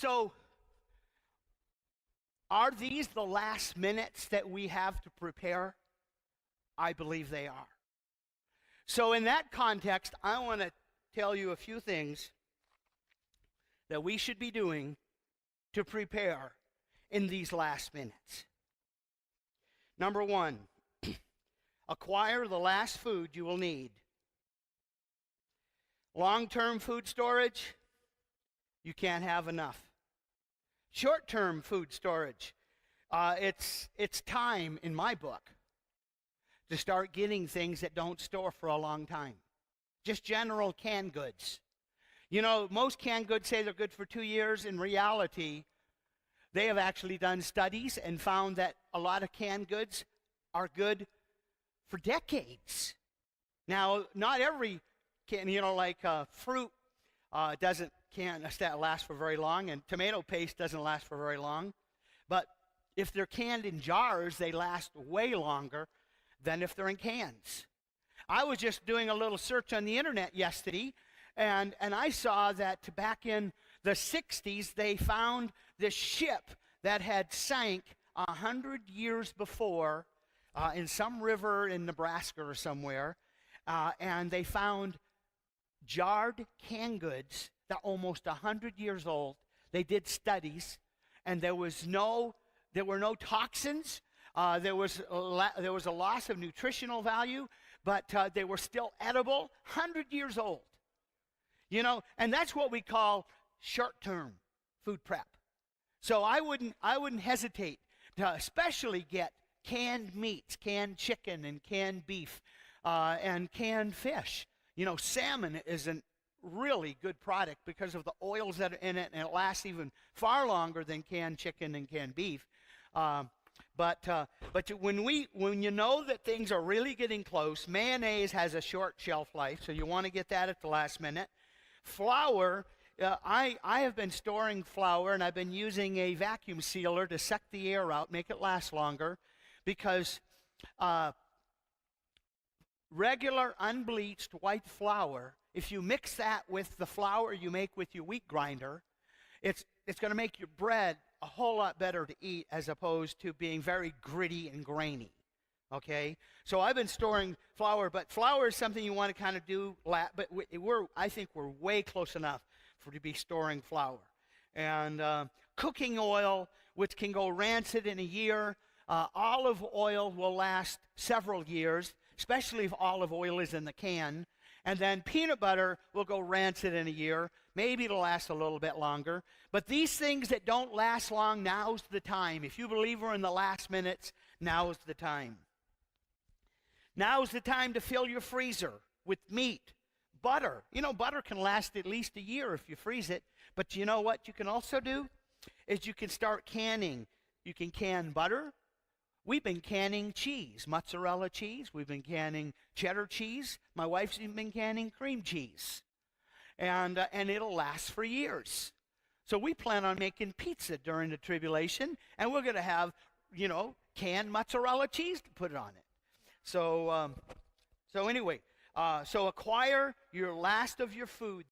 So, are these the last minutes that we have to prepare? I believe they are. So in that context, I want to tell you a few things that we should be doing to prepare in these last minutes. Number one, acquire the last food you will need. Long-term food storage, you can't have enough. Short-term food storage, it's time, in my book, to start getting things that don't store for a long time. Just general canned goods. You know, most canned goods say they're good for 2 years. In reality, they have actually done studies and found that a lot of canned goods are good for decades. Now, not every can, like fruit can't last for very long, and tomato paste doesn't last for very long. But if they're canned in jars, they last way longer than if they're in cans. I was just doing a little search on the internet yesterday, and I saw that back in the 60s, they found this ship that had sank 100 years before in some river in Nebraska or somewhere, and they found jarred canned goods that are almost 100 years old. They did studies, and there were no toxins. There was a loss of nutritional value, but they were still edible, 100 years old. You know, and that's what we call short-term food prep. So I wouldn't hesitate to especially get canned meats, canned chicken and canned beef, and canned fish. You know, salmon is a really good product because of the oils that are in it, and it lasts even far longer than canned chicken and canned beef. But when you know that things are really getting close, mayonnaise has a short shelf life, so you want to get that at the last minute. Flour, I have been storing flour, and I've been using a vacuum sealer to suck the air out, make it last longer, because regular unbleached white flour, if you mix that with the flour you make with your wheat grinder, it's going to make your bread a whole lot better to eat as opposed to being very gritty and grainy. Okay? So I've been storing flour, but flour is something you want to kind of do, but I think we're way close enough to be storing flour. And cooking oil, which can go rancid in a year. Olive oil will last several years, especially if olive oil is in the can. And then peanut butter will go rancid in a year. Maybe it'll last a little bit longer. But these things that don't last long, now's the time. If you believe we're in the last minutes, now's the time. Now's the time to fill your freezer with meat, butter. You know, butter can last at least a year if you freeze it. But you know what you can also do? Is you can start canning. You can can butter. We've been canning cheese, mozzarella cheese. We've been canning cheddar cheese. My wife's even been canning cream cheese. And it'll last for years. So we plan on making pizza during the tribulation, and we're going to have, canned mozzarella cheese to put on it. So anyway, so acquire your last of your food